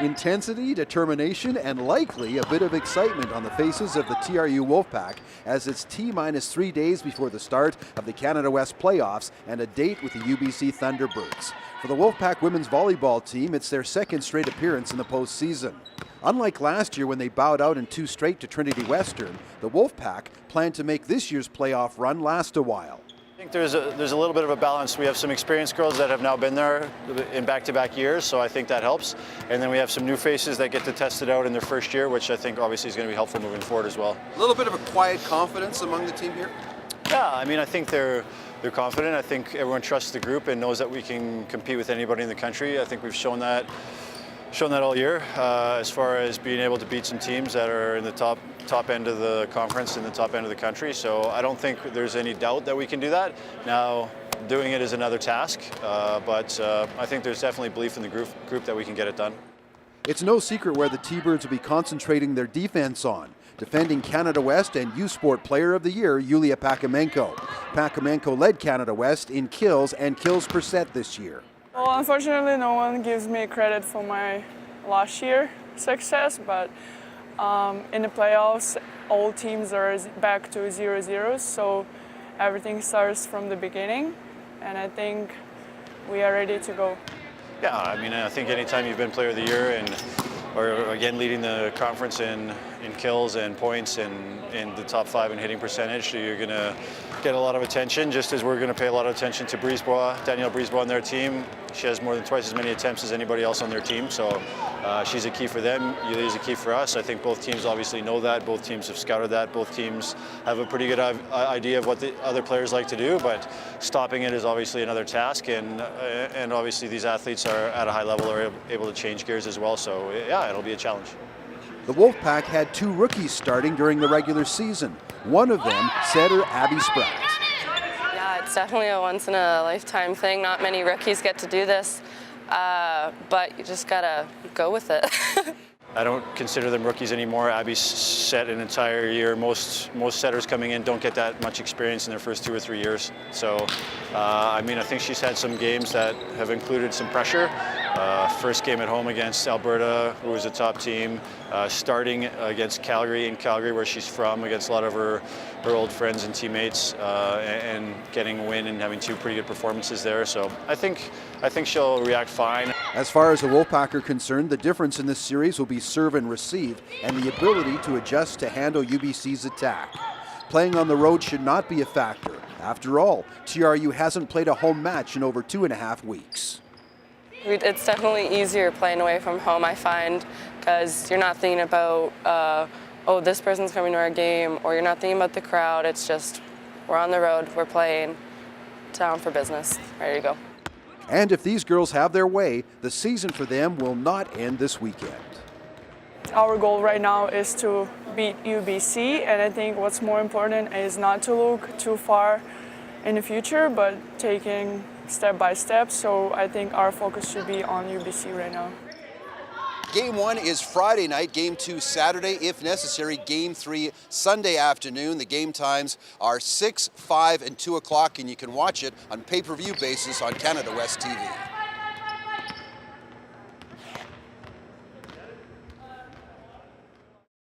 Intensity, determination, and likely a bit of excitement on the faces of the TRU Wolfpack as it's T-minus 3 days before the start of the Canadawest playoffs and a date with the UBC Thunderbirds. For the Wolfpack women's volleyball team, it's their second straight appearance in the postseason. Unlike last year when they bowed out in 2 straight to Trinity Western, the Wolfpack plan to make this year's playoff run last a while. I think there's a little bit of a balance. We have some experienced girls that have now been there in back-to-back years, so I think that helps. And then we have some new faces that get to test it out in their first year, which I think obviously is going to be helpful moving forward as well. A little bit of a quiet confidence among the team here? Yeah, I mean, I think they're confident. I think everyone trusts the group and knows that we can compete with anybody in the country. I think we've shown that all year as far as being able to beat some teams that are in the top end of the conference and the top end of the country. So I don't think there's any doubt that we can do that. Now, doing it is another task, but I think there's definitely belief in the group that we can get it done. It's no secret where the T-Birds will be concentrating their defense on. Defending Canadawest and U-Sport Player of the Year, Yulia Pakimenko. Pakimenko led Canadawest in kills and kills per set this year. Well, unfortunately, no one gives me credit for my last year success, but in the playoffs, all teams are back to 0-0, so everything starts from the beginning, and I think we are ready to go. Yeah, I mean, I think anytime you've been Player of the Year or again leading the conference in kills and points and in the top 5 in hitting percentage, so you're going to get a lot of attention, just as we're going to pay a lot of attention to Danielle Brisebois and their team. She has more than twice as many attempts as anybody else on their team, so she's a key for them. Yulia's a key for us. I think both teams obviously know that. Both teams have scouted that. Both teams have a pretty good idea of what the other players like to do, but stopping it is obviously another task, and obviously these athletes are at a high level, are able to change gears as well, so yeah, it'll be a challenge. The Wolfpack had 2 rookies starting during the regular season. One of them, setter Abby Spratt. Yeah, it's definitely a once-in-a-lifetime thing. Not many rookies get to do this, but you just gotta go with it. I don't consider them rookies anymore. Abby's set an entire year. Most setters coming in don't get that much experience in their first 2 or 3 years. So, I mean, I think she's had some games that have included some pressure. First game at home against Alberta, who was a top team. Starting against Calgary in Calgary, where she's from, against a lot of her old friends and teammates, and getting a win and having 2 pretty good performances there. So I think she'll react fine. As far as the Wolfpack are concerned, the difference in this series will be serve and receive and the ability to adjust to handle UBC's attack. Playing on the road should not be a factor. After all, TRU hasn't played a home match in over 2.5 weeks. It's definitely easier playing away from home, I find, because you're not thinking about, oh, this person's coming to our game, or you're not thinking about the crowd. It's just, we're on the road, we're playing, down for business, ready to go. And if these girls have their way, the season for them will not end this weekend. Our goal right now is to beat UBC, and I think what's more important is not to look too far in the future, but taking step by step. So I think our focus should be on UBC right now. Game 1 is Friday night, Game 2 Saturday, if necessary, Game 3 Sunday afternoon. The game times are 6, 5, and 2 o'clock, and you can watch it on pay-per-view basis on Canadawest TV.